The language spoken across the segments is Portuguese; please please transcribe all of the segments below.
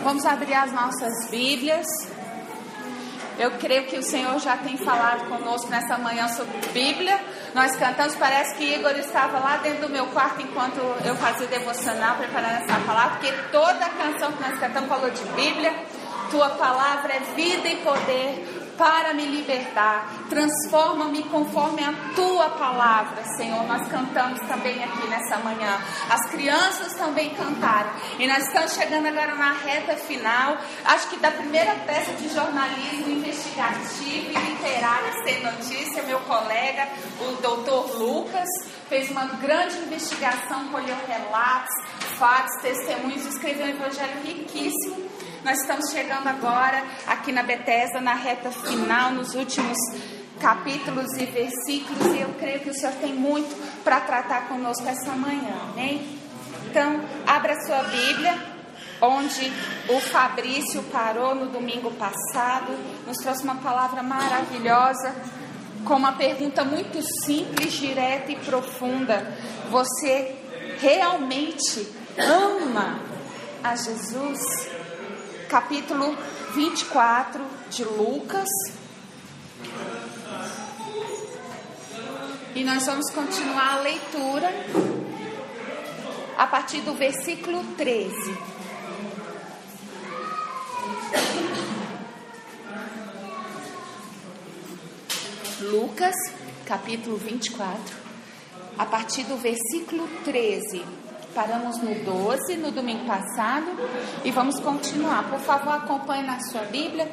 Vamos abrir as nossas Bíblias. Eu creio que o Senhor já tem falado conosco nessa manhã sobre Bíblia. Nós cantamos, parece que Igor estava lá dentro do meu quarto enquanto eu fazia o devocional, preparando essa palavra, porque toda a canção que nós cantamos falou de Bíblia. Tua palavra é vida e poder para me libertar. Transforma-me conforme a tua palavra, Senhor. Nós cantamos também aqui nessa manhã. As crianças também cantaram. E nós estamos chegando agora na reta final, acho que da primeira peça de jornalismo investigativo e literário Sem Notícia. Meu colega, o doutor Lucas, fez uma grande investigação, colheu relatos, fatos, testemunhos, escreveu um evangelho riquíssimo. Nós estamos chegando agora aqui na Bethesda, na reta final, nos últimos capítulos e versículos, e eu creio que o Senhor tem muito para tratar conosco essa manhã, amém? Então, abra sua Bíblia, onde o Fabrício parou no domingo passado, nos trouxe uma palavra maravilhosa, com uma pergunta muito simples, direta e profunda. Você realmente ama a Jesus? Capítulo 24 de Lucas. E nós vamos continuar a leitura a partir do versículo 13. Lucas, capítulo 24, a partir do versículo 13. Paramos no 12, no domingo passado, e vamos continuar. Por favor, acompanhe na sua Bíblia.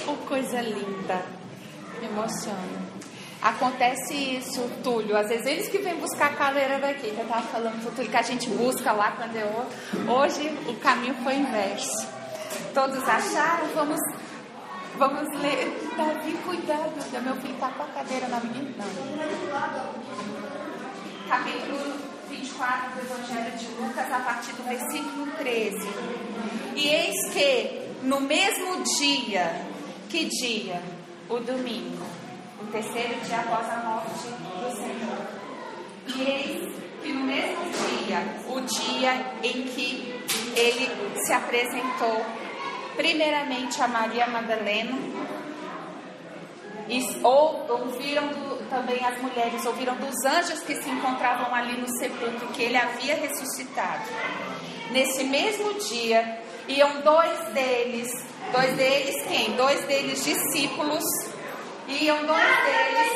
Oh, coisa linda. Me emociona. Acontece isso, Túlio. Às vezes eles que vêm buscar a cadeira daqui. Eu estava falando pro Túlio que a gente busca lá quando eu... Hoje o caminho foi inverso. Todos acharam? Vamos ler. Davi, cuidado. Meu filho está com a cadeira na minha. Não. Capítulo 24 do Evangelho de Lucas, a partir do versículo 13. E eis que no mesmo dia, que dia? O domingo, o terceiro dia após a morte do Senhor. E eis que no mesmo dia, o dia em que ele se apresentou primeiramente a Maria Madalena, e ouviram também as mulheres, ouviram dos anjos que se encontravam ali no sepulcro, que ele havia ressuscitado. Nesse mesmo dia, iam dois deles quem? Dois deles discípulos, iam dois deles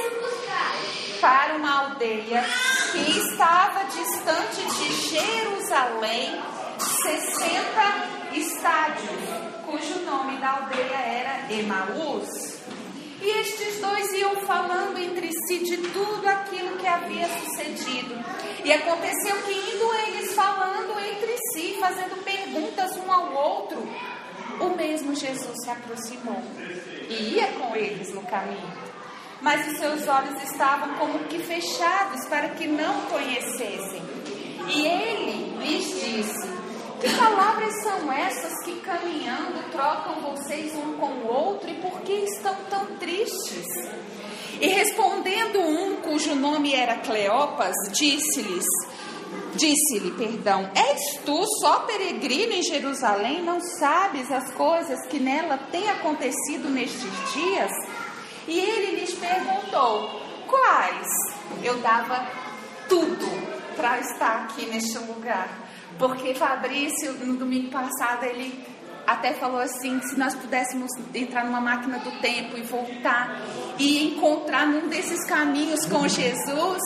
para uma aldeia que estava distante de Jerusalém 60 estádios, cujo nome da aldeia era Emaús. E estes dois iam falando entre si de tudo aquilo que havia sucedido. E aconteceu que, indo eles falando entre si, fazendo perguntas um ao outro, o mesmo Jesus se aproximou e ia com eles no caminho. Mas os seus olhos estavam como que fechados para que não conhecessem. E ele lhes disse: que palavras são essas que caminhando trocam vocês um com o outro, e por que estão tão tristes? E respondendo um, cujo nome era Cleopas, disse-lhe, és tu só peregrino em Jerusalém? Não sabes as coisas que nela têm acontecido nestes dias? E ele lhes perguntou: quais? Eu dava tudo para estar aqui neste lugar. Porque Fabrício, no domingo passado, ele até falou assim, se nós pudéssemos entrar numa máquina do tempo e voltar e encontrar num desses caminhos com Jesus,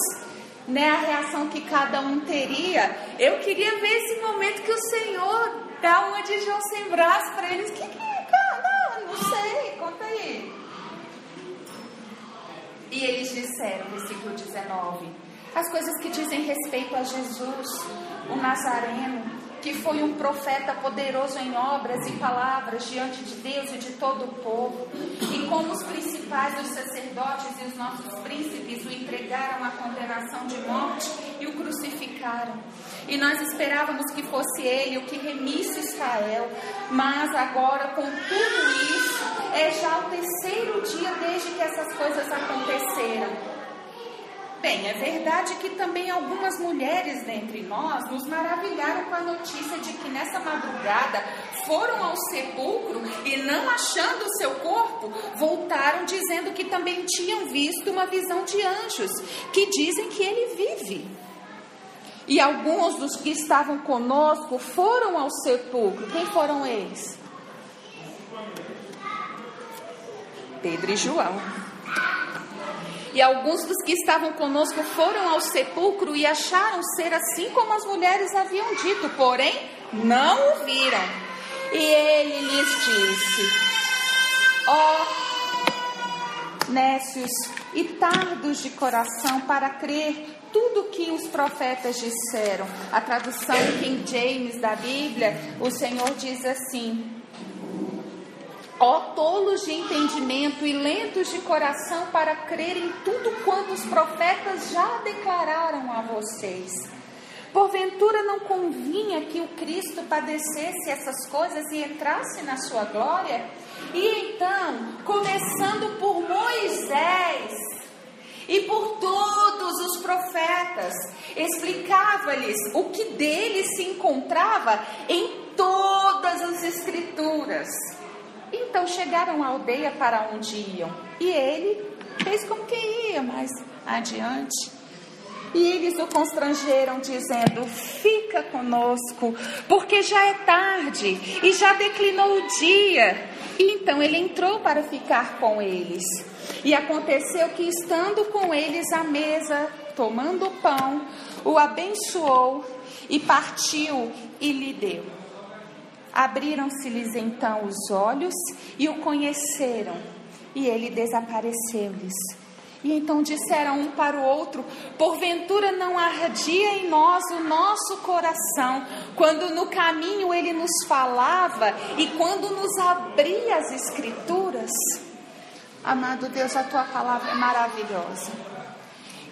né, a reação que cada um teria. Eu queria ver esse momento que o Senhor dá uma de João sem braço para eles. Que é? Não sei, conta aí. E eles disseram, versículo 19, as coisas que dizem respeito a Jesus, o Nazareno, que foi um profeta poderoso em obras e palavras diante de Deus e de todo o povo, e como os principais dos sacerdotes e os nossos príncipes o entregaram à condenação de morte e o crucificaram. E nós esperávamos que fosse ele o que remisse Israel, mas agora, com tudo isso, é já o terceiro dia desde que essas coisas aconteceram. Bem, é verdade que também algumas mulheres dentre nós nos maravilharam com a notícia de que nessa madrugada foram ao sepulcro e, não achando o seu corpo, voltaram dizendo que também tinham visto uma visão de anjos, que dizem que ele vive. E alguns dos que estavam conosco foram ao sepulcro. Quem foram eles? Pedro e João. E alguns dos que estavam conosco foram ao sepulcro e acharam ser assim como as mulheres haviam dito, porém não o viram. E ele lhes disse: ó nécios e tardos de coração para crer tudo que os profetas disseram. A tradução King James da Bíblia, o Senhor diz assim: ó tolos de entendimento e lentos de coração para crer em tudo quanto os profetas já declararam a vocês. Porventura não convinha que o Cristo padecesse essas coisas e entrasse na sua glória? E então, começando por Moisés e por todos os profetas, explicava-lhes o que dele se encontrava em todas as Escrituras. Então chegaram à aldeia para onde iam, e ele fez como que ia mais adiante. E eles o constrangeram, dizendo: fica conosco, porque já é tarde e já declinou o dia. E então ele entrou para ficar com eles. E aconteceu que, estando com eles à mesa, tomando o pão, o abençoou e partiu e lhe deu. Abriram-se-lhes então os olhos e o conheceram, e ele desapareceu-lhes. E então disseram um para o outro: porventura não ardia em nós o nosso coração, quando no caminho ele nos falava e quando nos abria as Escrituras? Amado Deus, a tua palavra é maravilhosa.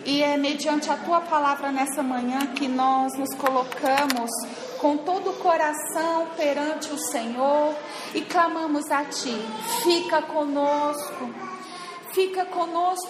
E é mediante a tua palavra nessa manhã que nós nos colocamos com todo o coração perante o Senhor e clamamos a Ti: fica conosco,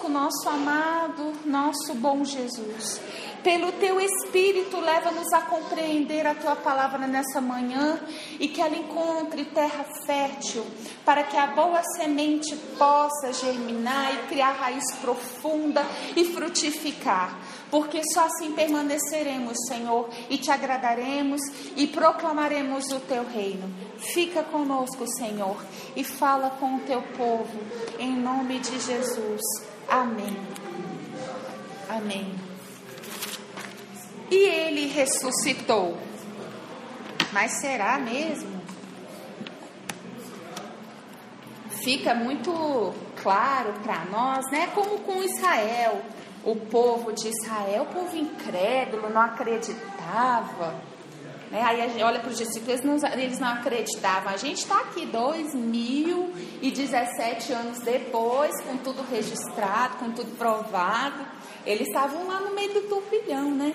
nosso amado, nosso bom Jesus. Pelo Teu Espírito, leva-nos a compreender a Tua palavra nessa manhã e que ela encontre terra fértil, para que a boa semente possa germinar e criar raiz profunda e frutificar. Porque só assim permaneceremos, Senhor, e Te agradaremos e proclamaremos o Teu reino. Fica conosco, Senhor, e fala com o Teu povo, em nome de Jesus. Amém. Amém. E Ele ressuscitou. Mas será mesmo? Fica muito claro para nós, né? Como com Israel. O povo de Israel, o povo incrédulo, não acreditava. Né? Aí a gente olha para os discípulos, eles não acreditavam. A gente está aqui 2017 anos depois, com tudo registrado, com tudo provado. Eles estavam lá no meio do turbilhão, né?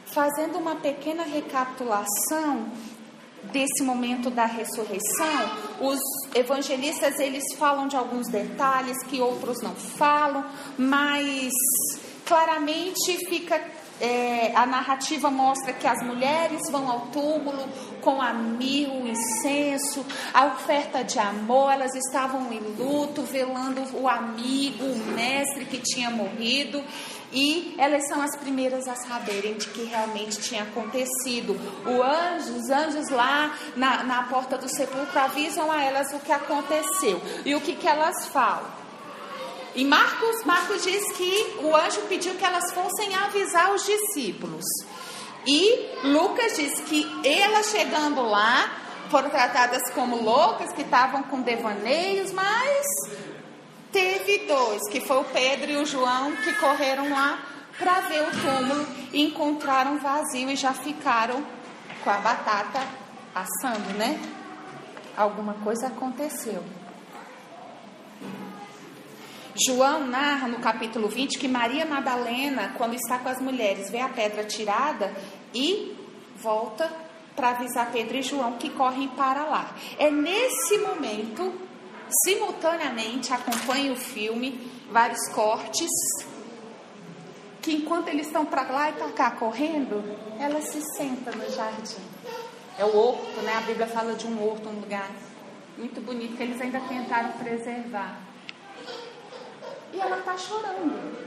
Fazendo uma pequena recapitulação desse momento da ressurreição, os evangelistas eles falam de alguns detalhes que outros não falam, mas claramente fica a narrativa mostra que as mulheres vão ao túmulo com a mirra, o incenso, a oferta de amor. Elas estavam em luto, velando o amigo, o mestre que tinha morrido. E elas são as primeiras a saberem de que realmente tinha acontecido. Os anjos lá na porta do sepulcro avisam a elas o que aconteceu. E o que elas falam? E Marcos diz que o anjo pediu que elas fossem avisar os discípulos. E Lucas diz que elas chegando lá foram tratadas como loucas, que estavam com devaneios, mas teve dois, que foi o Pedro e o João, que correram lá para ver o túmulo e encontraram vazio e já ficaram com a batata assando, né? Alguma coisa aconteceu. João narra no capítulo 20 que Maria Madalena, quando está com as mulheres, vê a pedra tirada e volta para avisar Pedro e João, que correm para lá. É nesse momento simultaneamente acompanha o filme, vários cortes, que enquanto eles estão para lá e para cá correndo, ela se senta no jardim. É o horto, né? A Bíblia fala de um horto, um lugar muito bonito que eles ainda tentaram preservar. E ela está chorando.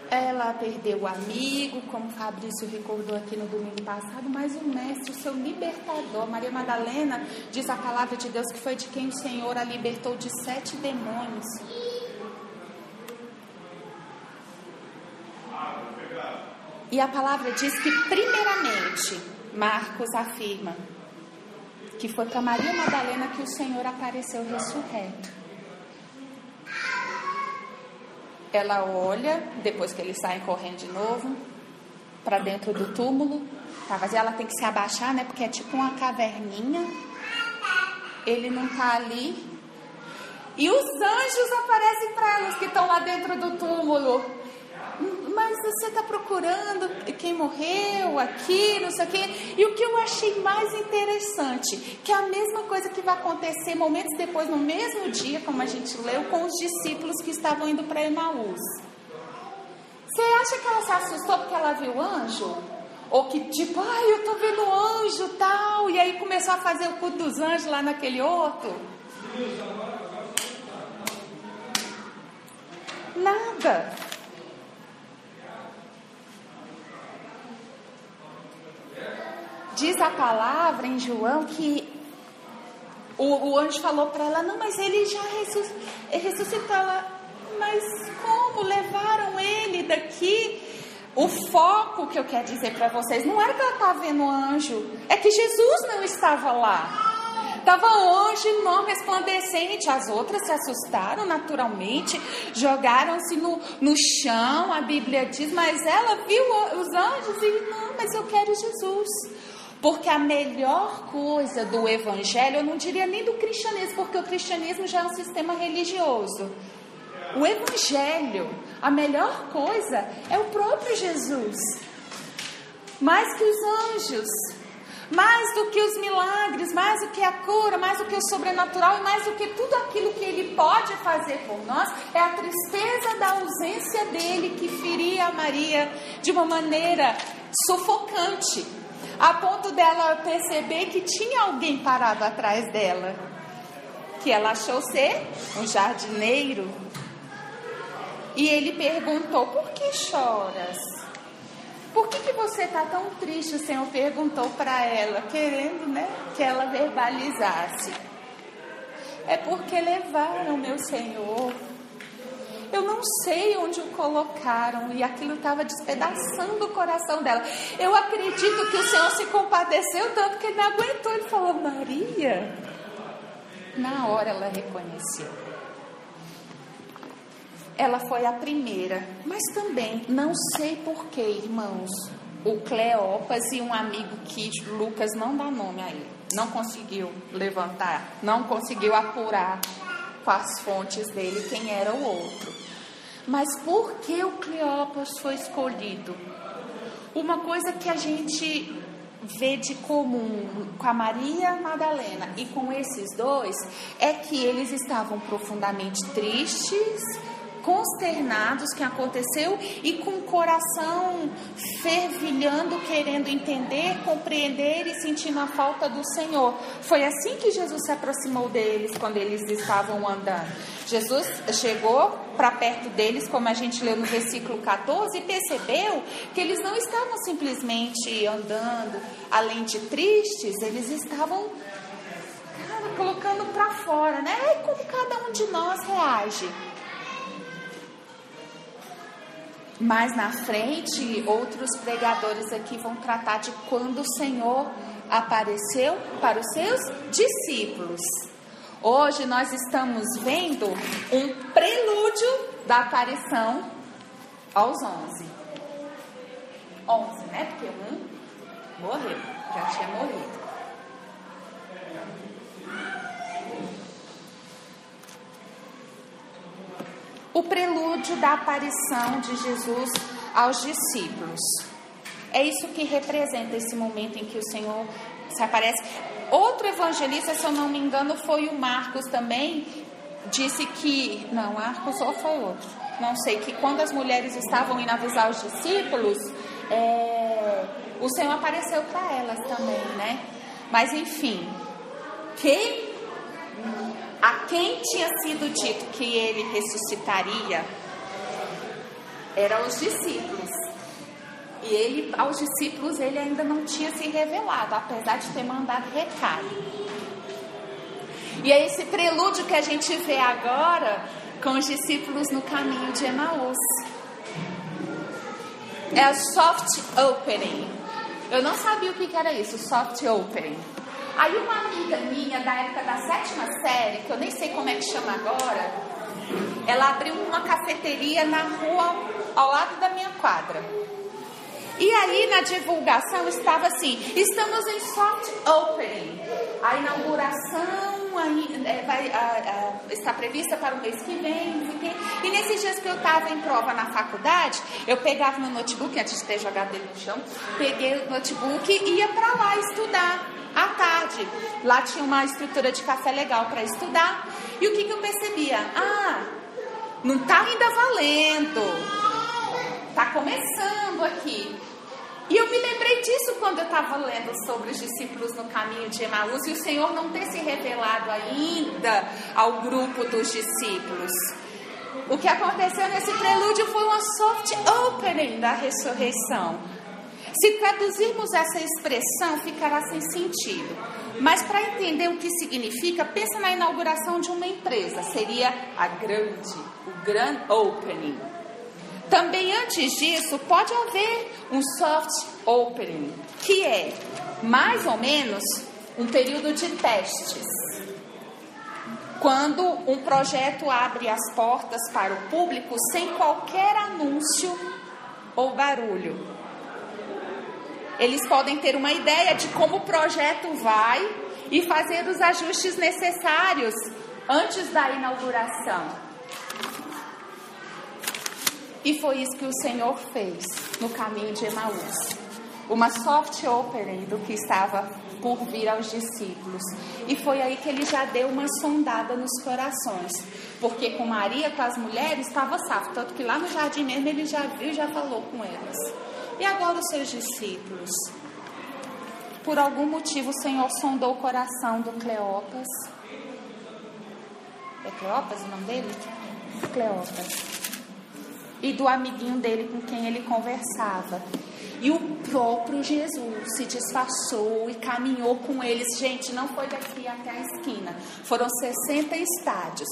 Ela perdeu o amigo, como o Fabrício recordou aqui no domingo passado, mas o mestre, o seu libertador. Maria Madalena diz a palavra de Deus que foi de quem o Senhor a libertou de 7 demônios. E a palavra diz que, primeiramente, Marcos afirma que foi para Maria Madalena que o Senhor apareceu ressurreto. Ela olha, depois que eles saem correndo de novo, para dentro do túmulo. Tá vazio, ela tem que se abaixar, né? Porque é tipo uma caverninha. Ele não está ali. E os anjos aparecem para elas que estão lá dentro do túmulo. Mas você está procurando quem morreu aqui, não sei o quê. E o que eu achei mais interessante, que é a mesma coisa que vai acontecer momentos depois, no mesmo dia, como a gente leu, com os discípulos que estavam indo para Emaús. Você acha que ela se assustou porque ela viu o anjo? Ou que tipo, eu tô vendo o anjo tal, e aí começou a fazer o culto dos anjos lá naquele outro? Nada. Diz a palavra em João que o anjo falou para ela, não, mas ele já ressuscitou. Ela, mas como? Levaram ele daqui? O foco que eu quero dizer para vocês não era que ela estava vendo o anjo, é que Jesus não estava lá. Estava um anjo enorme, resplandecente. As outras se assustaram naturalmente, jogaram-se no chão, a Bíblia diz, mas ela viu os anjos e não, mas eu quero Jesus. Porque a melhor coisa do evangelho, eu não diria nem do cristianismo, porque o cristianismo já é um sistema religioso. O evangelho, a melhor coisa é o próprio Jesus. Mais que os anjos, mais do que os milagres, mais do que a cura, mais do que o sobrenatural e mais do que tudo aquilo que Ele pode fazer por nós, é a tristeza da ausência dEle que feria a Maria de uma maneira sufocante. A ponto dela perceber que tinha alguém parado atrás dela, que ela achou ser um jardineiro. E ele perguntou, por que choras? Por que você está tão triste? O Senhor perguntou para ela, querendo, né, que ela verbalizasse. É porque levaram meu Senhor. Eu não sei onde o colocaram. E aquilo estava despedaçando o coração dela. Eu acredito que o Senhor se compadeceu tanto que ele não aguentou. Ele falou, Maria. Na hora ela reconheceu. Ela foi a primeira. Mas também, não sei porquê, irmãos, o Cleopas e um amigo que Lucas não dá nome a ele, não conseguiu levantar, não conseguiu apurar com as fontes dele quem era o outro. Mas por que o Cleopas foi escolhido? Uma coisa que a gente vê de comum com a Maria Madalena e com esses dois é que eles estavam profundamente tristes, consternados com o que aconteceu e com o coração fervilhando, querendo entender, compreender e sentindo a falta do Senhor. Foi assim que Jesus se aproximou deles quando eles estavam andando. Jesus chegou para perto deles, como a gente leu no versículo 14, e percebeu que eles não estavam simplesmente andando, além de tristes, eles estavam colocando para fora, né? É como cada um de nós reage. Mais na frente, outros pregadores aqui vão tratar de quando o Senhor apareceu para os seus discípulos. Hoje nós estamos vendo um prelúdio da aparição aos 11. 11, né? Porque um morreu, já tinha morrido. O prelúdio da aparição de Jesus aos discípulos. É isso que representa esse momento em que o Senhor se aparece. Outro evangelista, se eu não me engano, foi o Marcos também, disse que... Não, Marcos ou foi outro? Não sei, que quando as mulheres estavam indo avisar os discípulos, o Senhor apareceu para elas também, né? Mas enfim, a quem tinha sido dito que ele ressuscitaria eram os discípulos. E ele, aos discípulos, ele ainda não tinha se revelado, apesar de ter mandado recado. E é esse prelúdio que a gente vê agora com os discípulos no caminho de Emaús. É a soft opening. Eu não sabia o que era isso, soft opening. Aí uma amiga minha da época da 7ª série, que eu nem sei como é que chama agora, ela abriu uma cafeteria na rua ao lado da minha quadra. E aí na divulgação estava assim: estamos em soft opening. A inauguração está prevista para o mês que vem. E nesses dias que eu estava em prova na faculdade, eu pegava meu notebook, antes de ter jogado ele no chão, peguei o notebook e ia para lá estudar à tarde. Lá tinha uma estrutura de café legal para estudar. E o que eu percebia? Não está ainda valendo. Está começando aqui. E eu me lembrei disso quando eu estava lendo sobre os discípulos no caminho de Emaús e o Senhor não ter se revelado ainda ao grupo dos discípulos. O que aconteceu nesse prelúdio foi uma soft opening da ressurreição. Se traduzirmos essa expressão, ficará sem sentido. Mas para entender o que significa, pensa na inauguração de uma empresa. Seria o grand opening. Também antes disso, pode haver um soft opening, que é mais ou menos um período de testes. Quando um projeto abre as portas para o público sem qualquer anúncio ou barulho. Eles podem ter uma ideia de como o projeto vai e fazer os ajustes necessários antes da inauguração. E foi isso que o Senhor fez no caminho de Emaús. Uma soft opening do que estava por vir aos discípulos. E foi aí que ele já deu uma sondada nos corações. Porque com Maria, com as mulheres, estava safo. Tanto que lá no jardim mesmo ele já viu e já falou com elas. E agora os seus discípulos? Por algum motivo o Senhor sondou o coração do Cleopas. É Cleopas o nome dele? Cleopas. E do amiguinho dele com quem ele conversava. E o próprio Jesus se disfarçou e caminhou com eles. Gente, não foi daqui até a esquina. Foram 60 estádios.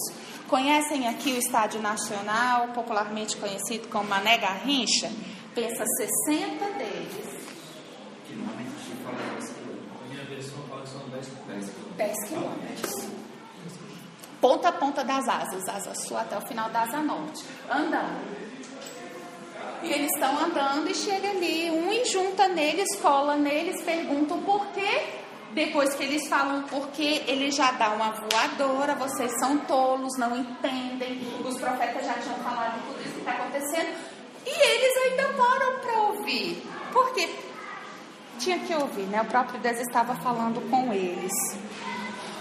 Conhecem aqui o Estádio Nacional, popularmente conhecido como Mané Garrincha? Pensa 60 deles. Que normalmente a gente fala a minha versão fala que são 10 quilômetros. Ponta a ponta das asas, asa sul até o final da asa norte. Andando. E eles estão andando e chega ali, um e junta neles, cola neles, pergunta o porquê. Depois que eles falam o porquê, ele já dá uma voadora. Vocês são tolos, não entendem. Os profetas já tinham falado de tudo isso que está acontecendo. E eles ainda param para ouvir. Por quê? Tinha que ouvir, né? O próprio Deus estava falando com eles.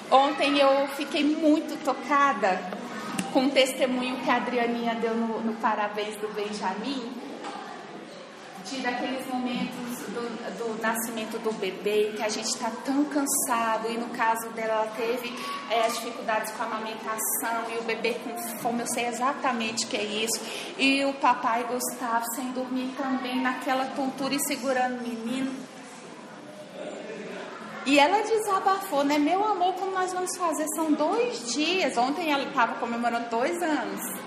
Ontem eu fiquei muito tocada com o testemunho que a Adrianinha deu no parabéns do Benjamin. Daqueles momentos do nascimento do bebê, que a gente está tão cansado, e no caso dela, ela teve as dificuldades com a amamentação, e o bebê com fome, eu sei exatamente o que é isso, e o papai Gustavo sem dormir também, naquela tontura e segurando o menino. E ela desabafou, né? Meu amor, como nós vamos fazer? São 2 dias. Ontem ela estava comemorando 2 anos.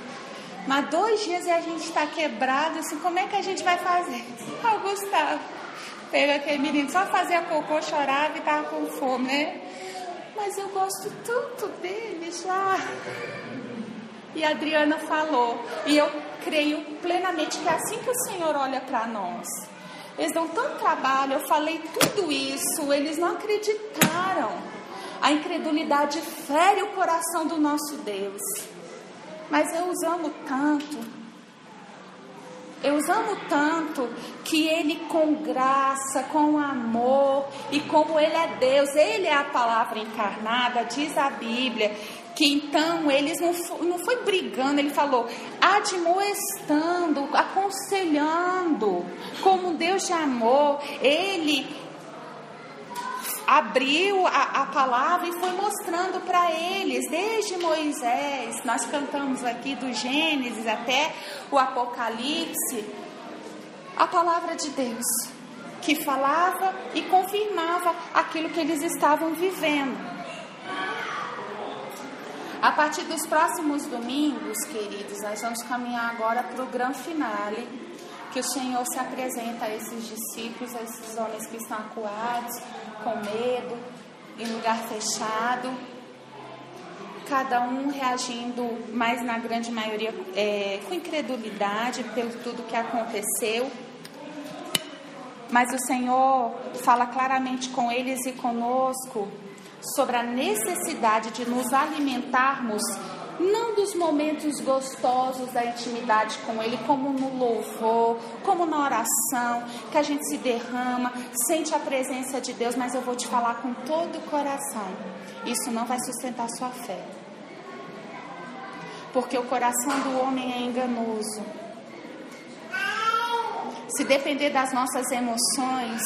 Mas 2 dias e a gente está quebrado, assim, como é que a gente vai fazer? O Gustavo pega aquele menino, só fazia cocô, chorava e estava com fome, né? Mas eu gosto tanto dele já. E a Adriana falou, e eu creio plenamente que é assim que o Senhor olha para nós. Eles dão tanto trabalho, eu falei tudo isso, eles não acreditaram. A incredulidade fere o coração do nosso Deus. Mas eu os amo tanto. Eu os amo tanto que Ele, com graça, com amor, e como Ele é Deus, Ele é a palavra encarnada, diz a Bíblia, que então eles não foi brigando, Ele falou, admoestando, aconselhando, como Deus de amor. Ele abriu a palavra e foi mostrando para eles, desde Moisés, nós cantamos aqui do Gênesis até o Apocalipse, a palavra de Deus, que falava e confirmava aquilo que eles estavam vivendo. A partir dos próximos domingos, queridos, nós vamos caminhar agora para o grande finale, que o Senhor se apresenta a esses discípulos, a esses homens que estão acuados, com medo, em lugar fechado, cada um reagindo, mas na grande maioria com incredulidade pelo tudo que aconteceu. Mas o Senhor fala claramente com eles e conosco sobre a necessidade de nos alimentarmos, não dos momentos gostosos da intimidade com Ele, como no louvor, como na oração, que a gente se derrama, sente a presença de Deus, mas eu vou te falar com todo o coração, isso não vai sustentar sua fé, porque o coração do homem é enganoso. Se depender das emoções,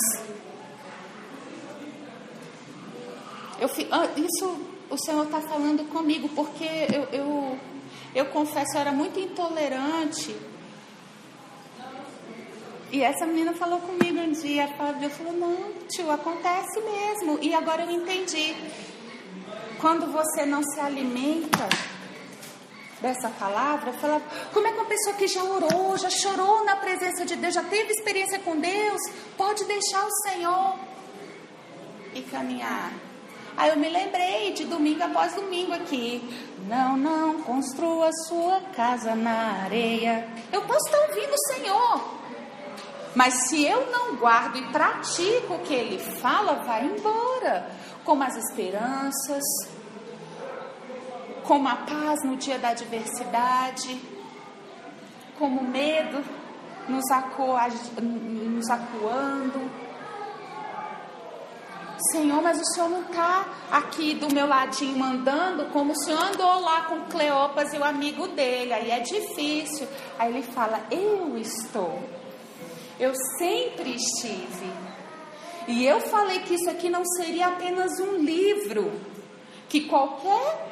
isso o Senhor está falando comigo, porque eu confesso, eu era muito intolerante. E essa menina falou comigo um dia, eu falei, não, tio, acontece mesmo. E agora eu entendi. Quando você não se alimenta dessa palavra, fala, como é que uma pessoa que já orou, já chorou na presença de Deus, já teve experiência com Deus, pode deixar o Senhor e caminhar? Aí eu me lembrei de domingo após domingo aqui. Não construa sua casa na areia. Eu posso estar ouvindo o Senhor, mas se eu não guardo e pratico o que Ele fala, vai embora. Como as esperanças, como a paz no dia da adversidade, como o medo nos acuando. Senhor, mas o Senhor não está aqui do meu ladinho mandando, como o Senhor andou lá com Cleopas e o amigo dele, aí é difícil. Aí Ele fala, eu estou, eu sempre estive. E eu falei que isso aqui não seria apenas um livro, que qualquer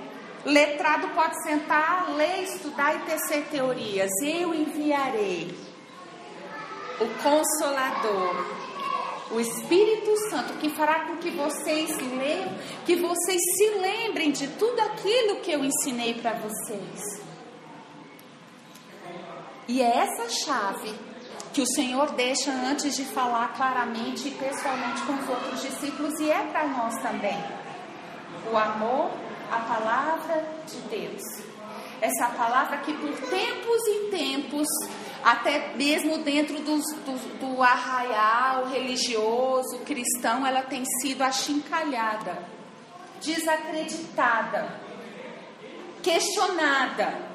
letrado pode sentar, ler, estudar e tecer teorias. Eu enviarei o Consolador, o Espírito Santo, que fará com que vocês leiam, que vocês se lembrem de tudo aquilo que eu ensinei para vocês. E é essa chave que o Senhor deixa antes de falar claramente e pessoalmente com os outros discípulos, e é para nós também. O amor, a palavra de Deus. Essa palavra que por tempos e tempos, até mesmo dentro do arraial religioso, cristão, ela tem sido achincalhada, desacreditada, questionada.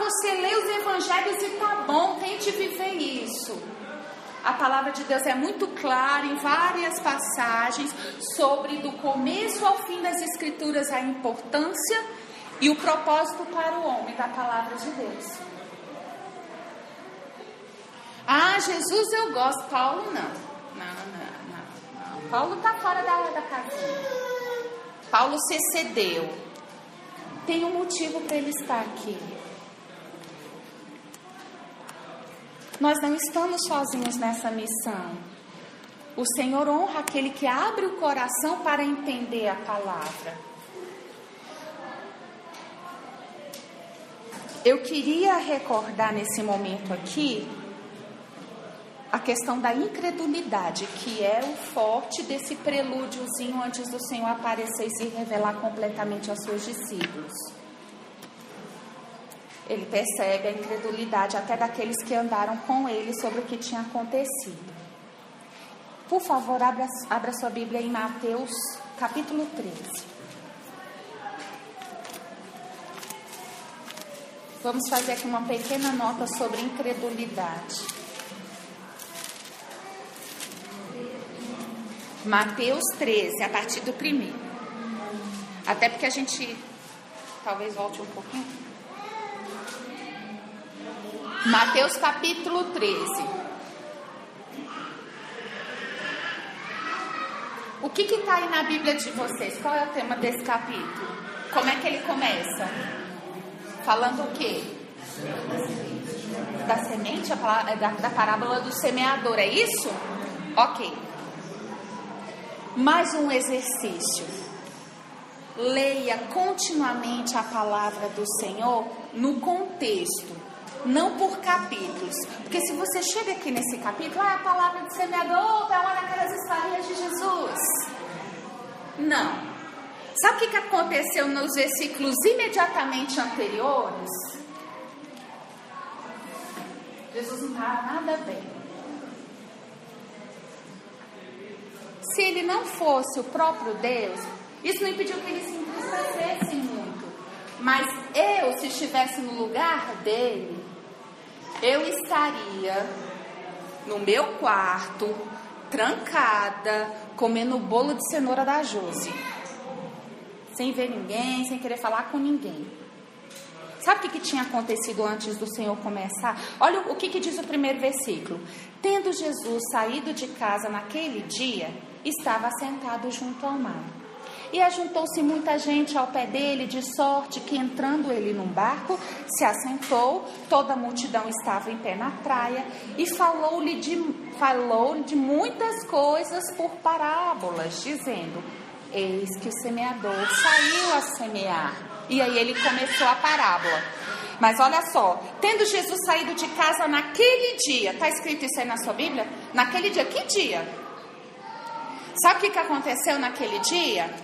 Você lê os evangelhos e tá bom, tente viver isso. A palavra de Deus é muito clara em várias passagens sobre do começo ao fim das escrituras a importância e o propósito para o homem da palavra de Deus. Jesus eu gosto, Paulo não. Não. Paulo está fora da casinha. Paulo se excedeu. Tem um motivo para ele estar aqui. Nós não estamos sozinhos nessa missão. O Senhor honra aquele que abre o coração para entender a palavra. Eu queria recordar nesse momento aqui a questão da incredulidade, que é o forte desse prelúdiozinho antes do Senhor aparecer e se revelar completamente aos seus discípulos. Ele percebe a incredulidade até daqueles que andaram com ele sobre o que tinha acontecido. Por favor, abra sua Bíblia em Mateus capítulo 13. Vamos fazer aqui uma pequena nota sobre incredulidade. Mateus 13, a partir do 1º. Até porque a gente talvez volte um pouquinho. Mateus capítulo 13. O que está aí na Bíblia de vocês? Qual é o tema desse capítulo? Como é que ele começa? Falando o quê? Da semente, da parábola do semeador, é isso? Ok. Mais um exercício. Leia continuamente a palavra do Senhor no contexto, não por capítulos. Porque se você chega aqui nesse capítulo, a palavra do semeador está lá naquelas historinhas de Jesus. Não. Sabe o que aconteceu nos versículos imediatamente anteriores? Jesus não estava nada bem. Se ele não fosse o próprio Deus, isso não impediu que ele se entristecesse muito. Mas eu, se estivesse no lugar dele, eu estaria no meu quarto, trancada, comendo o bolo de cenoura da Josi. Sem ver ninguém, sem querer falar com ninguém. Sabe o que tinha acontecido antes do Senhor começar? Olha o que diz o primeiro versículo. Tendo Jesus saído de casa naquele dia, estava sentado junto ao mar. E ajuntou-se muita gente ao pé dele, de sorte que, entrando ele num barco, se assentou, toda a multidão estava em pé na praia, e falou de muitas coisas por parábolas, dizendo: eis que o semeador saiu a semear. E aí ele começou a parábola. Mas olha só, tendo Jesus saído de casa naquele dia, está escrito isso aí na sua Bíblia? Naquele dia, que dia? Sabe o que aconteceu naquele dia?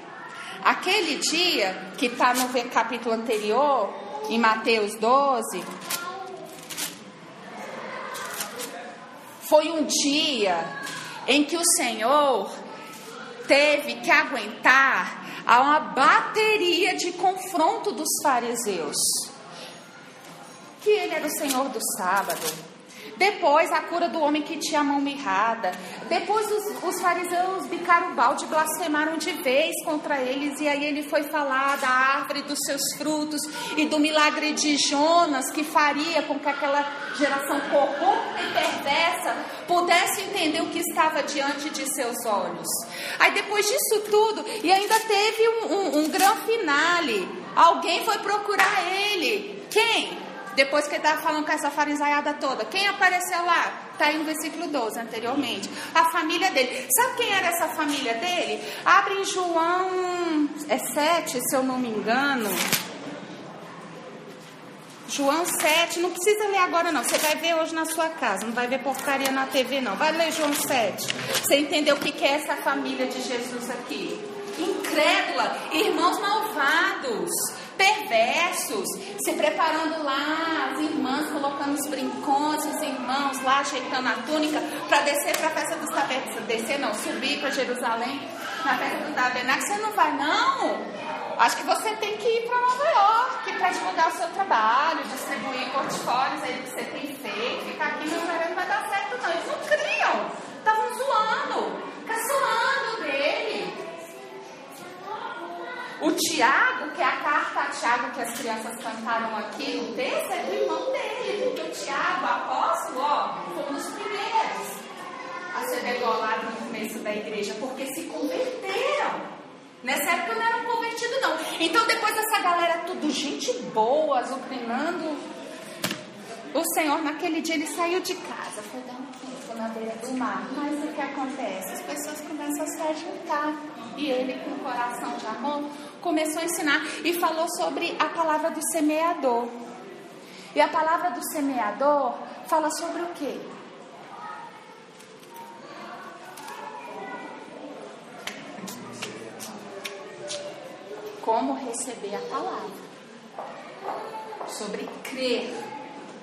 Aquele dia que está no capítulo anterior, em Mateus 12, foi um dia em que o Senhor teve que aguentar a uma bateria de confronto dos fariseus. Que ele era o Senhor do sábado. Depois a cura do homem que tinha a mão mirrada. Depois os fariseus bicaram o balde, blasfemaram de vez contra eles. E aí ele foi falar da árvore dos seus frutos e do milagre de Jonas, que faria com que aquela geração corrupta e perversa pudesse entender o que estava diante de seus olhos. Aí depois disso tudo, e ainda teve um grande finale. Alguém foi procurar ele. Quem? Depois que ele estava falando com essa farisaiada toda, quem apareceu lá? Está aí no versículo 12, anteriormente. A família dele. Sabe quem era essa família dele? Abre em João 7, se eu não me engano. João 7, não precisa ler agora não. Você vai ver hoje na sua casa, não vai ver porcaria na TV não. Vai ler João 7. Você entendeu o que é essa família de Jesus aqui? Incrédula, irmãos malvados, perversos, se preparando lá, as irmãs colocando os brincões, os irmãos lá ajeitando a túnica para descer para a festa dos tabernáculos. Descer não, subir para Jerusalém na festa dos tabernáculos. Você não vai não? Acho que você tem que ir para Nova York para divulgar o seu trabalho, distribuir portfólios aí que você tem feito. Ficar aqui no Israel não vai dar certo não. Eles não criam, estavam zoando, caçoando dele. O Tiago, que é a carta a Tiago que as crianças cantaram aqui, o texto é do irmão dele, porque o Tiago, apóstolo, foi um dos primeiros a ser degolado no começo da igreja, porque se converteram. Nessa época não eram convertidos não. Então depois dessa galera tudo gente boa, azucrinando, o Senhor naquele dia ele saiu de casa, foi dar um pico na beira do mar. Mas o que acontece? As pessoas começam a se ajuntar. E ele, com o coração de amor, começou a ensinar e falou sobre a palavra do semeador. E a palavra do semeador fala sobre o quê? Como receber a palavra. Sobre crer.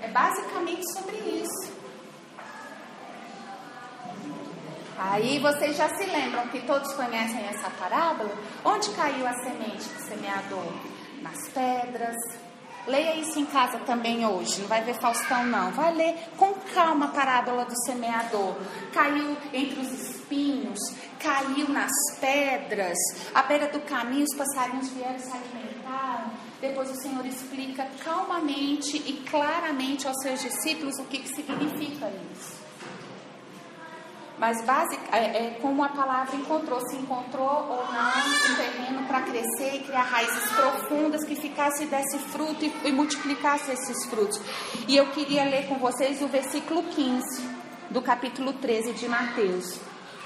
É basicamente sobre isso. Aí vocês já se lembram que todos conhecem essa parábola? Onde caiu a semente do semeador? Nas pedras, Leia isso em casa também hoje. Não vai ver Faustão, não. Vai ler com calma a parábola do semeador. Caiu entre os espinhos, caiu nas pedras, à beira do caminho os passarinhos vieram se alimentar. Depois o Senhor explica calmamente e claramente aos seus discípulos o que significa isso. Mas como a palavra se encontrou ou não um terreno para crescer e criar raízes profundas que ficasse e desse fruto e multiplicasse esses frutos. E eu queria ler com vocês o versículo 15 do capítulo 13 de Mateus.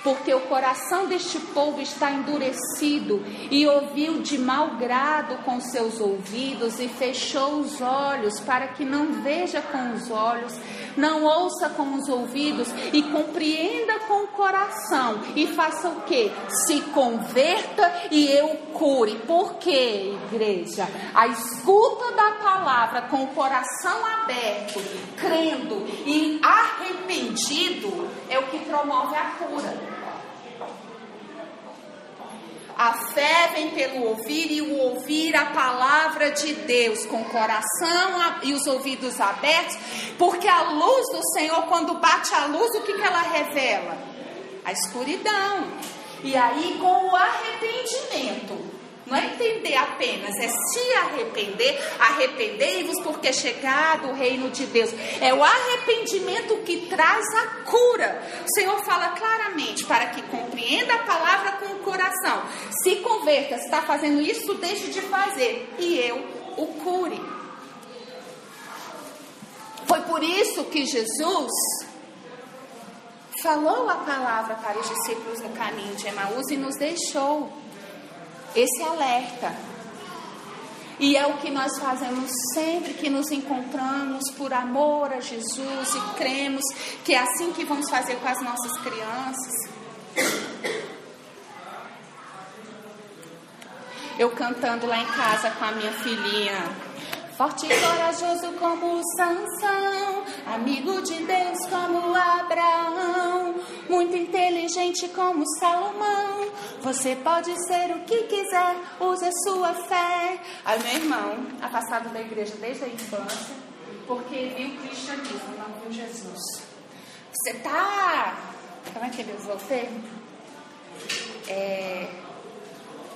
Porque o coração deste povo está endurecido e ouviu de mau grado com seus ouvidos e fechou os olhos para que não veja com os olhos, não ouça com os ouvidos e compreenda com o coração e faça o quê? Se converta e eu cure. Por quê, igreja? A escuta da palavra com o coração aberto, crendo e arrependido é o que promove a cura. A fé vem pelo ouvir e o ouvir a palavra de Deus com o coração e os ouvidos abertos, porque a luz do Senhor, quando bate a luz, o que ela revela? A escuridão. E aí com o arrependimento, não é entender apenas, é se arrepender, arrependei-vos porque é chegado o reino de Deus. É o arrependimento que traz a cura. O Senhor fala claramente, para que compreenda a palavra com o coração. Se converta, se está fazendo isso, deixe de fazer, e eu o cure. Foi por isso que Jesus falou a palavra para os discípulos no caminho de Emaús e nos deixou esse alerta. E é o que nós fazemos sempre que nos encontramos por amor a Jesus e cremos que é assim que vamos fazer com as nossas crianças. Eu cantando lá em casa com a minha filhinha: forte e corajoso como Sansão, amigo de Deus como Abraão, muito inteligente como Salomão, você pode ser o que quiser, use a sua fé. Aí meu irmão, afastado da igreja desde a infância, porque viu o cristianismo, não viu Jesus. Você tá, como é que ele usou o termo?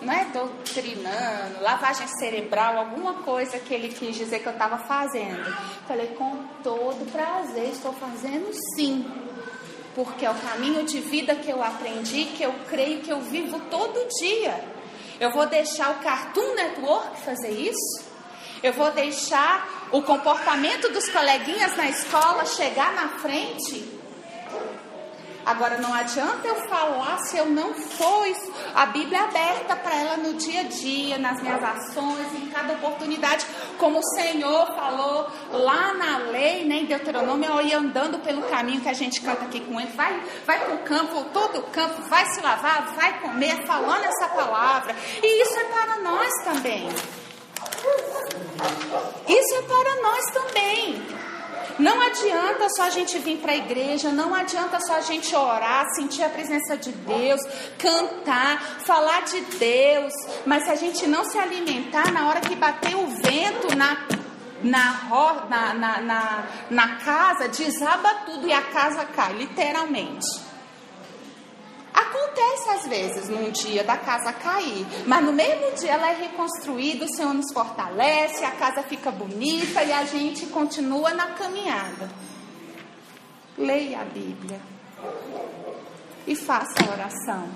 Não é doutrinando, lavagem cerebral, alguma coisa que ele quis dizer que eu estava fazendo. Falei, com todo prazer, estou fazendo sim. Porque é o caminho de vida que eu aprendi, que eu creio, que eu vivo todo dia. Eu vou deixar o Cartoon Network fazer isso? Eu vou deixar o comportamento dos coleguinhas na escola chegar na frente? Agora, não adianta eu falar se eu não for a Bíblia aberta para ela no dia a dia, nas minhas ações, em cada oportunidade, como o Senhor falou lá na lei, né, em Deuteronômio, eu ia andando pelo caminho que a gente canta aqui com ele, vai para o campo, todo o campo, vai se lavar, vai comer, falando essa palavra. E isso é para nós também. Isso é para nós também. Não adianta só a gente vir para a igreja, não adianta só a gente orar, sentir a presença de Deus, cantar, falar de Deus, mas se a gente não se alimentar, na hora que bater o vento na casa, desaba tudo e a casa cai, literalmente. Acontece às vezes num dia da casa cair, mas no mesmo dia ela é reconstruída, o Senhor nos fortalece, a casa fica bonita e a gente continua na caminhada. Leia a Bíblia e faça a oração.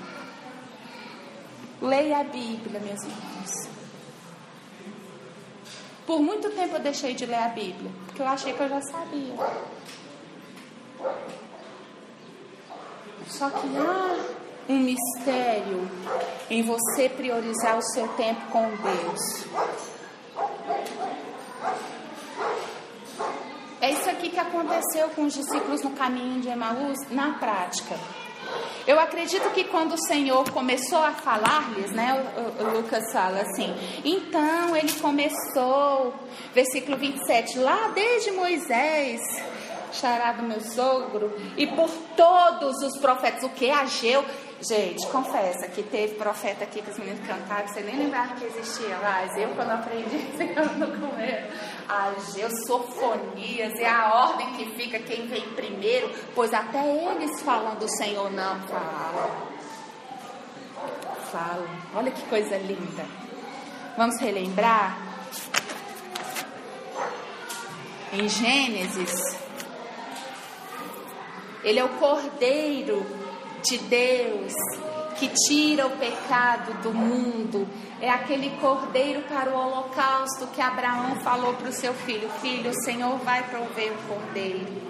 Leia a Bíblia, meus irmãos. Por muito tempo eu deixei de ler a Bíblia, porque eu achei que eu já sabia. Só que há um mistério em você priorizar o seu tempo com Deus. É isso aqui que aconteceu com os discípulos no caminho de Emaús, na prática. Eu acredito que quando o Senhor começou a falar-lhes, né, o Lucas fala assim, então ele começou, versículo 27, lá desde Moisés, xará do meu sogro, e por todos os profetas, o que? Ageu, Gente, confessa que teve profeta aqui que os meninos cantaram, que você nem lembrava que existia lá. Eu, quando aprendi, ficando com ele. Sofonias, é a ordem que fica quem vem primeiro, pois até eles falam do Senhor, não falam. Olha que coisa linda. Vamos relembrar? Em Gênesis, ele é o Cordeiro de Deus que tira o pecado do mundo. É aquele cordeiro para o holocausto que Abraão falou para o seu filho: filho, o Senhor vai prover o cordeiro.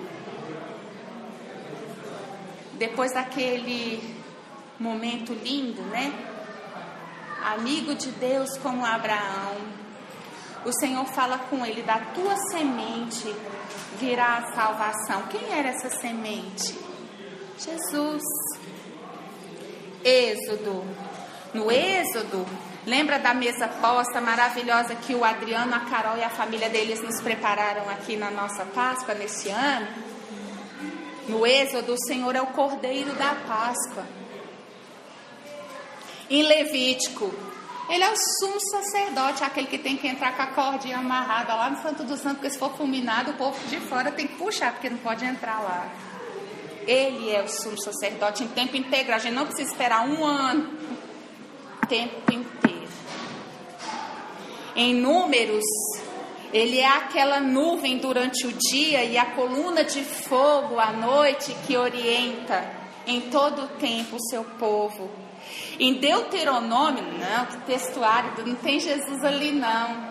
Depois daquele momento lindo, né? Amigo de Deus como Abraão, o Senhor fala com ele: da tua semente virá a salvação. Quem era essa semente? Jesus. Êxodo. No Êxodo, lembra da mesa posta maravilhosa que o Adriano, a Carol e a família deles nos prepararam aqui na nossa Páscoa nesse ano? No Êxodo, o Senhor é o Cordeiro da Páscoa. Em Levítico, ele é o sumo sacerdote, aquele que tem que entrar com a cordinha amarrada lá no Santo do Santo, porque se for fulminado, o povo de fora tem que puxar, porque não pode entrar lá. Ele é o sumo sacerdote em tempo integral. A gente não precisa esperar um ano. Tempo inteiro. Em Números, ele é aquela nuvem durante o dia e a coluna de fogo à noite que orienta em todo o tempo o seu povo. Em Deuteronômio, não, que texto árido, não tem Jesus ali não.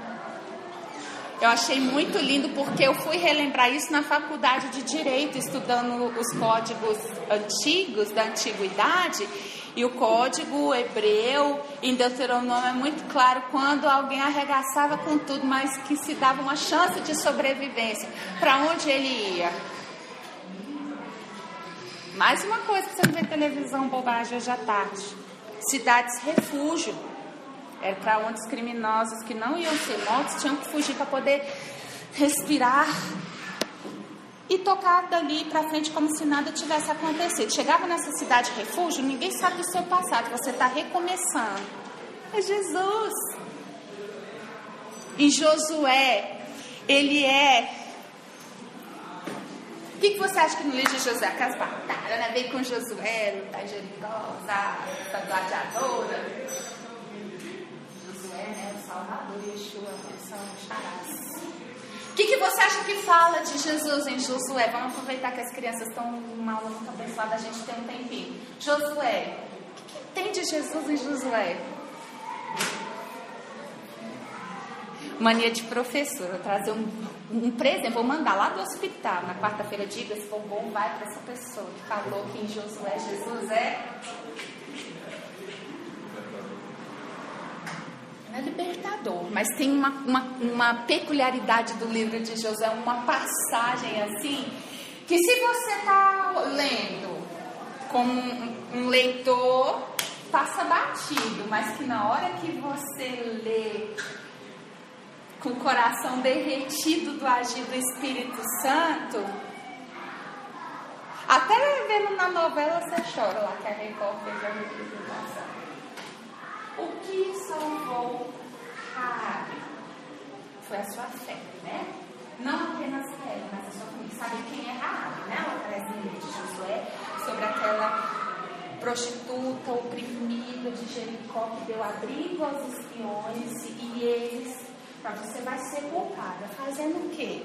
Eu achei muito lindo porque eu fui relembrar isso na faculdade de Direito, estudando os códigos antigos, da antiguidade. E o código hebreu em Deuteronômio é muito claro quando alguém arregaçava com tudo, mas que se dava uma chance de sobrevivência. Para onde ele ia? Mais uma coisa que você não vê televisão, bobagem hoje à tarde. Cidades refúgio. Era para onde os criminosos que não iam ser mortos tinham que fugir para poder respirar e tocar dali para frente como se nada tivesse acontecido. Chegava nessa cidade refúgio, ninguém sabe do seu passado, você está recomeçando. É Jesus. Em Josué, ele é... O que você acha que no livro de Josué? Aquelas batalhas, né? Veio com Josué, lutar em Jericó, a gladiadora... Salvador e Yeshua são charás. O que você acha que fala de Jesus em Josué? Vamos aproveitar que as crianças estão numa aula muito abençoada, a gente tem um tempinho. Josué, o que tem de Jesus em Josué? Mania de professor. Vou trazer um presente, vou mandar lá do hospital na quarta-feira. Diga, se for bom, vai para essa pessoa que falou que em Josué Jesus é libertador, mas tem uma peculiaridade do livro de Josué, uma passagem assim, que se você está lendo como um leitor, passa batido, mas que na hora que você lê com o coração derretido do agir do Espírito Santo, até vendo na novela você chora lá, que a Record fez a representação. O que salvou Raabe foi a sua fé, né? Não apenas ela, mas a sua família. Sabe quem é Raabe, né? Ela traz no livro de Josué sobre aquela prostituta oprimida de Jericó que deu abrigo aos espiões e eles, você vai ser culpada. Fazendo o quê?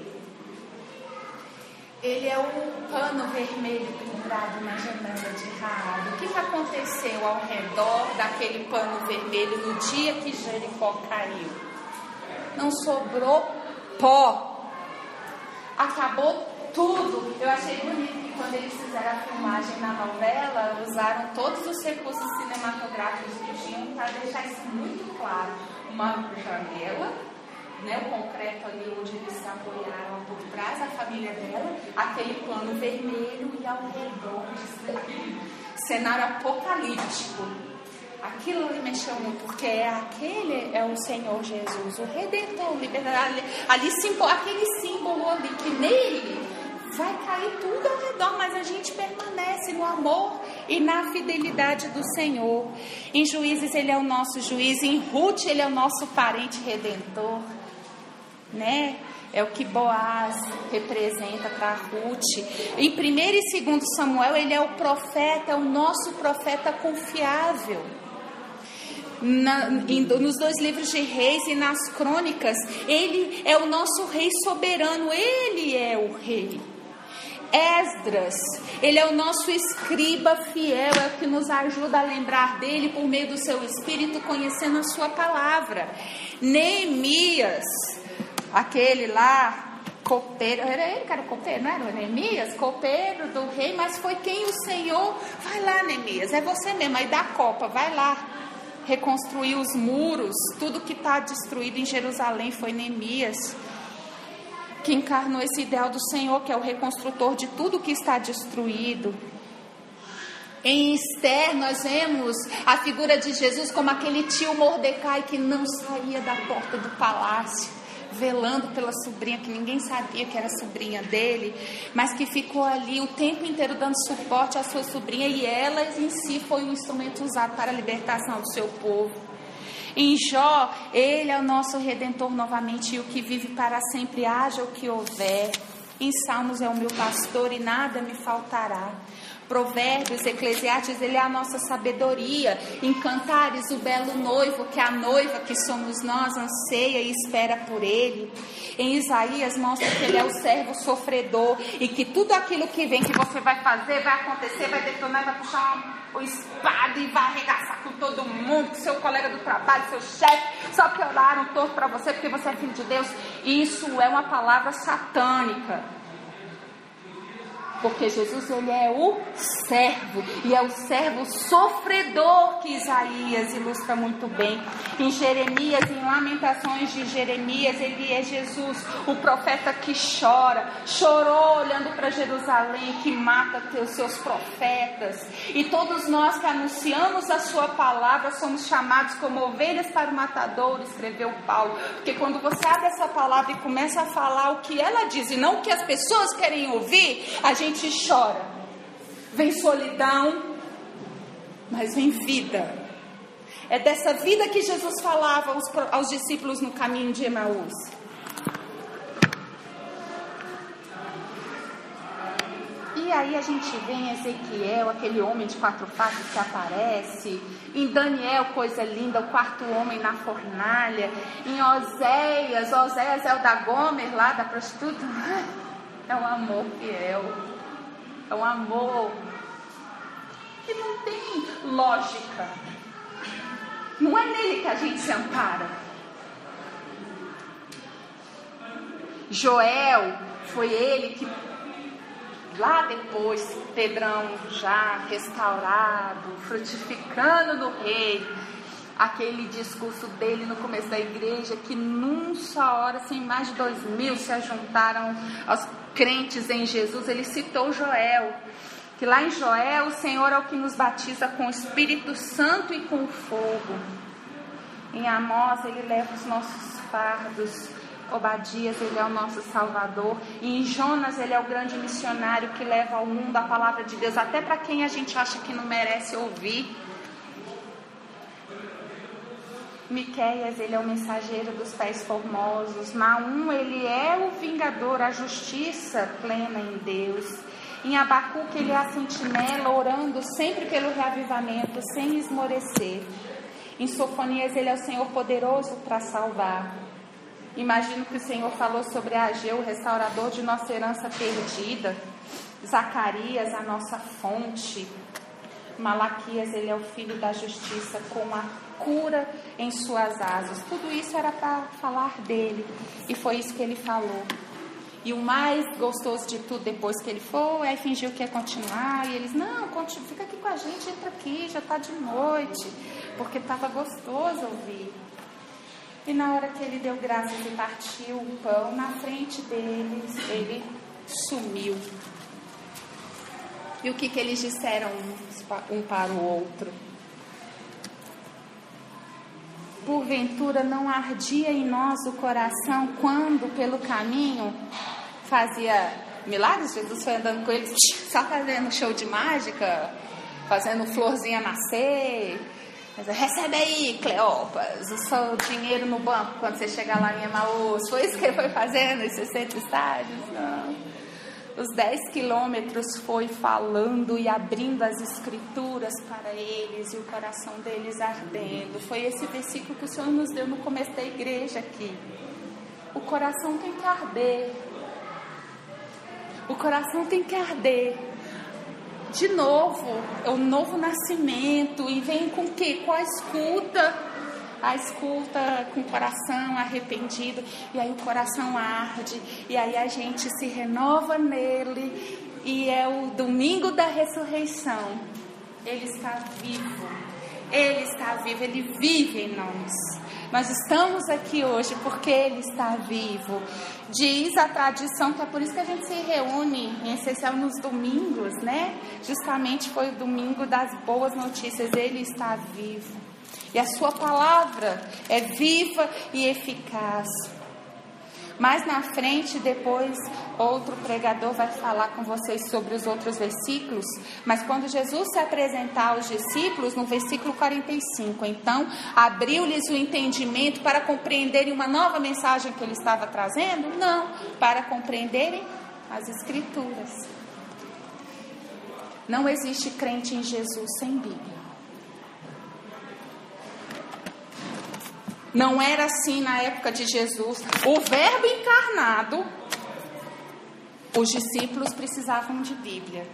Ele é o pano vermelho pendurado na janela de Raabe. O que aconteceu ao redor daquele pano vermelho no dia que Jericó caiu? Não sobrou pó. Acabou tudo. Eu achei bonito que quando eles fizeram a filmagem na novela, usaram todos os recursos cinematográficos que tinham para deixar isso muito claro. Uma janela, né, o concreto ali onde eles se apoiaram por trás, a família dela, aquele plano vermelho e ao redor aquele cenário apocalíptico. Aquilo me mexeu muito, porque aquele é o Senhor Jesus, o Redentor, o Libertador. Ali aquele símbolo ali, que nele vai cair tudo ao redor, mas a gente permanece no amor e na fidelidade do Senhor. Em Juízes ele é o nosso juiz, em Ruth ele é o nosso parente redentor, né? É o que Boaz representa para Ruth. Em 1 e 2 Samuel ele é o profeta, é o nosso profeta confiável. Nos 2 livros de Reis e nas Crônicas, ele é o nosso rei soberano, ele é o rei. Esdras, ele é o nosso escriba fiel, é o que nos ajuda a lembrar dele por meio do seu espírito, conhecendo a sua palavra. Neemias, aquele lá, copeiro, era ele que era o copeiro, não era o Neemias? Copeiro do rei, mas foi quem o Senhor, vai lá Neemias, é você mesmo, aí da copa, vai lá. Reconstruir os muros, tudo que está destruído em Jerusalém foi Neemias, que encarnou esse ideal do Senhor, que é o reconstrutor de tudo que está destruído. Em Esther, nós vemos a figura de Jesus como aquele tio Mordecai que não saía da porta do palácio, velando pela sobrinha, que ninguém sabia que era sobrinha dele, mas que ficou ali o tempo inteiro dando suporte à sua sobrinha, e ela em si foi um instrumento usado para a libertação do seu povo. Em Jó, ele é o nosso redentor novamente, e o que vive para sempre, haja o que houver. Em Salmos é o meu pastor e nada me faltará. Provérbios, Eclesiastes, ele é a nossa sabedoria. Em Cantares, o belo noivo, que a noiva que somos nós anseia e espera por ele. Em Isaías mostra que ele é o servo sofredor, e que tudo aquilo que vem, que você vai fazer, vai acontecer, vai detonar, vai puxar o espada e vai arregaçar com todo mundo, seu colega do trabalho, seu chefe, só porque oraram torto para você, porque você é filho de Deus. Isso é uma palavra satânica. Porque Jesus, ele é o servo, e é o servo sofredor que Isaías ilustra muito bem. Em Jeremias, em Lamentações de Jeremias, ele é Jesus, o profeta que chorou olhando para Jerusalém, que mata os seus profetas. E todos nós que anunciamos a sua palavra somos chamados como ovelhas para o matadouro, escreveu Paulo. Porque quando você abre essa palavra e começa a falar o que ela diz e não o que as pessoas querem ouvir, a gente chora. Vem solidão, mas vem vida. É dessa vida que Jesus falava aos discípulos no caminho de Emaús. E aí a gente vê em Ezequiel, aquele homem de 4 faces que aparece. Em Daniel, coisa linda, o 4º homem na fornalha. Em Oséias é o da Gomer lá, da prostituta. É um amor fiel. É um amor que não tem lógica. Não é nele que a gente se ampara. Joel, foi ele que, lá depois, Pedrão já restaurado, frutificando no rei, aquele discurso dele no começo da igreja, que num só hora, assim, mais de 2.000 se ajuntaram aos crentes em Jesus. Ele citou Joel, que lá em Joel o Senhor é o que nos batiza com o Espírito Santo e com fogo. Em Amós ele leva os nossos fardos. Obadias, ele é o nosso Salvador. E em Jonas ele é o grande missionário que leva ao mundo a palavra de Deus, até para quem a gente acha que não merece ouvir. Miqueias, ele é o mensageiro dos pés formosos. Naum, ele é o vingador, a justiça plena em Deus. Em Abacuque, ele é a sentinela, orando sempre pelo reavivamento, sem esmorecer. Em Sofonias, ele é o Senhor poderoso para salvar. Imagino que o Senhor falou sobre Ageu, o restaurador de nossa herança perdida. Zacarias, a nossa fonte. Malaquias, ele é o filho da justiça, com a cura em suas asas. Tudo isso era para falar dele, e foi isso que ele falou. E o mais gostoso de tudo, depois que ele foi, aí fingiu que ia continuar, e eles, não, continua, fica aqui com a gente, entra aqui, já está de noite, porque estava gostoso ouvir. E na hora que ele deu graças e partiu o pão, na frente deles, ele sumiu. E o que eles disseram um para o outro? Porventura não ardia em nós o coração quando pelo caminho fazia milagres? Jesus foi andando com eles, só fazendo show de mágica, fazendo florzinha nascer. Recebe aí, Cleopas, o seu dinheiro no banco quando você chegar lá em Emaús. Foi isso que ele foi fazendo, esses 60 estádios? Não. Os 10 quilômetros foi falando e abrindo as escrituras para eles e o coração deles ardendo. Foi esse versículo que o Senhor nos deu no começo da igreja aqui. O coração tem que arder. O coração tem que arder. De novo, é o novo nascimento. E vem com o quê? Com a escuta. A escuta com o coração arrependido. E aí o coração arde. E aí a gente se renova nele. E é o domingo da ressurreição. Ele está vivo. Ele está vivo. Ele vive em nós. Nós estamos aqui hoje porque Ele está vivo. Diz a tradição que é por isso que a gente se reúne, em especial nos domingos, né? Justamente foi o domingo das boas notícias. Ele está vivo. E a sua palavra é viva e eficaz. Mais na frente, depois, outro pregador vai falar com vocês sobre os outros versículos. Mas quando Jesus se apresentar aos discípulos, no versículo 45, então, abriu-lhes o entendimento para compreenderem uma nova mensagem que ele estava trazendo? Não, para compreenderem as Escrituras. Não existe crente em Jesus sem Bíblia. Não era assim na época de Jesus. O Verbo encarnado, os discípulos precisavam de Bíblia.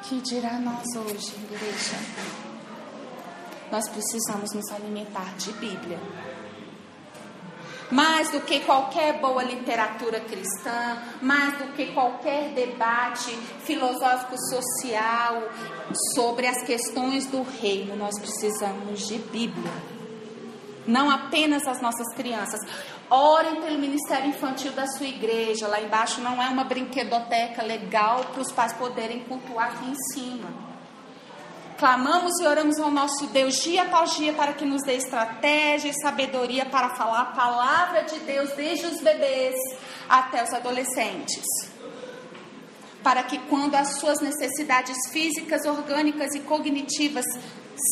Que dirá nós hoje, igreja? Nós precisamos nos alimentar de Bíblia. Mais do que qualquer boa literatura cristã, mais do que qualquer debate filosófico social sobre as questões do reino, nós precisamos de Bíblia. Não apenas as nossas crianças. Orem pelo ministério infantil da sua igreja. Lá embaixo não é uma brinquedoteca legal para os pais poderem cultuar aqui em cima. Clamamos e oramos ao nosso Deus dia após dia para que nos dê estratégia e sabedoria para falar a palavra de Deus desde os bebês até os adolescentes. Para que quando as suas necessidades físicas, orgânicas e cognitivas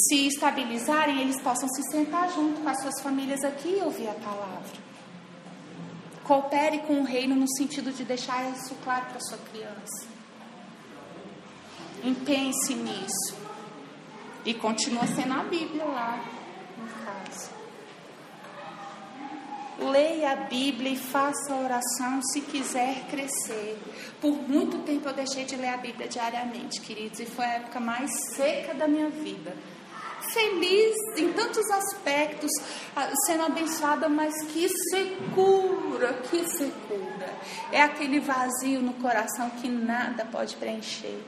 se estabilizarem, eles possam se sentar junto com as suas famílias aqui e ouvir a palavra. Coopere com o reino no sentido de deixar isso claro para a sua criança. Pense nisso. E continua sendo a Bíblia lá em casa. Leia a Bíblia e faça a oração se quiser crescer. Por muito tempo eu deixei de ler a Bíblia diariamente, queridos, e foi a época mais seca da minha vida. Feliz em tantos aspectos, sendo abençoada, mas que secura, que secura. É aquele vazio no coração que nada pode preencher.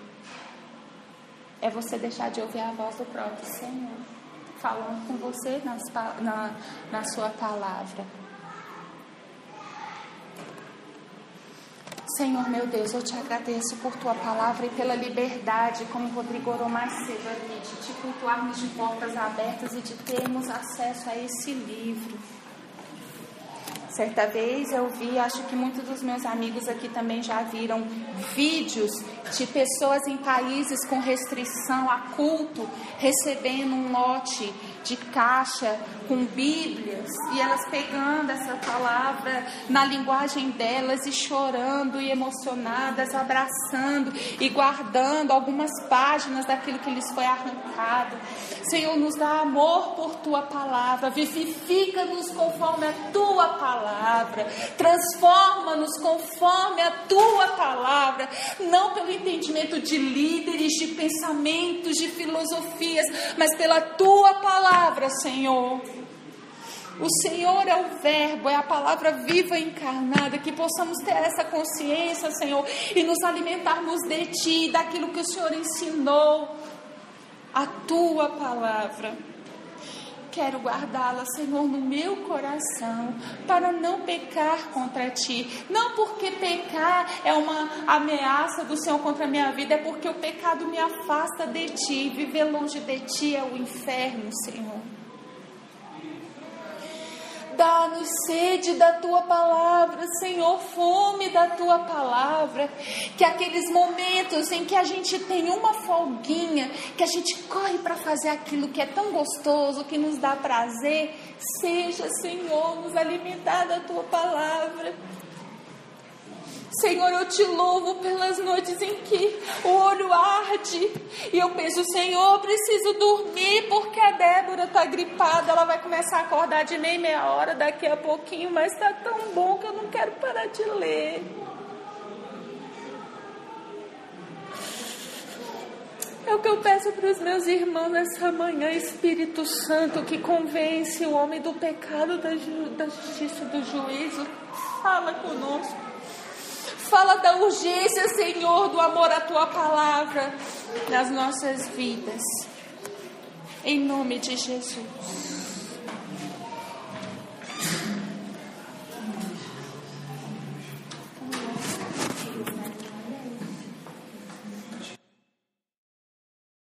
É você deixar de ouvir a voz do próprio Senhor falando com você na sua palavra. Senhor meu Deus, eu te agradeço por tua palavra e pela liberdade, como o Rodrigo orou mais cedo ali, de te cultuarmos de portas abertas e de termos acesso a esse livro. Certa vez eu vi, acho que muitos dos meus amigos aqui também já viram vídeos de pessoas em países com restrição a culto, recebendo um lote de caixa com Bíblias, e elas pegando essa palavra na linguagem delas e chorando e emocionadas, abraçando e guardando algumas páginas daquilo que lhes foi arrancado. Senhor, nos dá amor por tua palavra, vivifica-nos conforme a tua palavra, transforma-nos conforme a tua palavra, não pelo entendimento de líderes, de pensamentos, de filosofias, mas pela tua palavra, Senhor. O Senhor é o Verbo, é a palavra viva e encarnada, que possamos ter essa consciência, Senhor, e nos alimentarmos de Ti, daquilo que o Senhor ensinou, a Tua palavra. Quero guardá-la, Senhor, no meu coração, para não pecar contra Ti. Não porque pecar é uma ameaça do Senhor contra a minha vida, é porque o pecado me afasta de Ti. Viver longe de Ti é o inferno, Senhor. Dá-nos sede da Tua palavra, Senhor, fome da Tua palavra. Que aqueles momentos em que a gente tem uma folguinha, que a gente corre para fazer aquilo que é tão gostoso, que nos dá prazer, seja, Senhor, nos alimentar da Tua palavra. Senhor, eu te louvo pelas noites em que o olho arde e eu penso, Senhor, eu preciso dormir porque a Débora está gripada, ela vai começar a acordar de meia hora daqui a pouquinho, mas está tão bom que eu não quero parar de ler. É o que eu peço para os meus irmãos nessa manhã, Espírito Santo, que convence o homem do pecado, da justiça, do juízo. Fala conosco. Fala da urgência, Senhor, do amor à Tua palavra nas nossas vidas. Em nome de Jesus.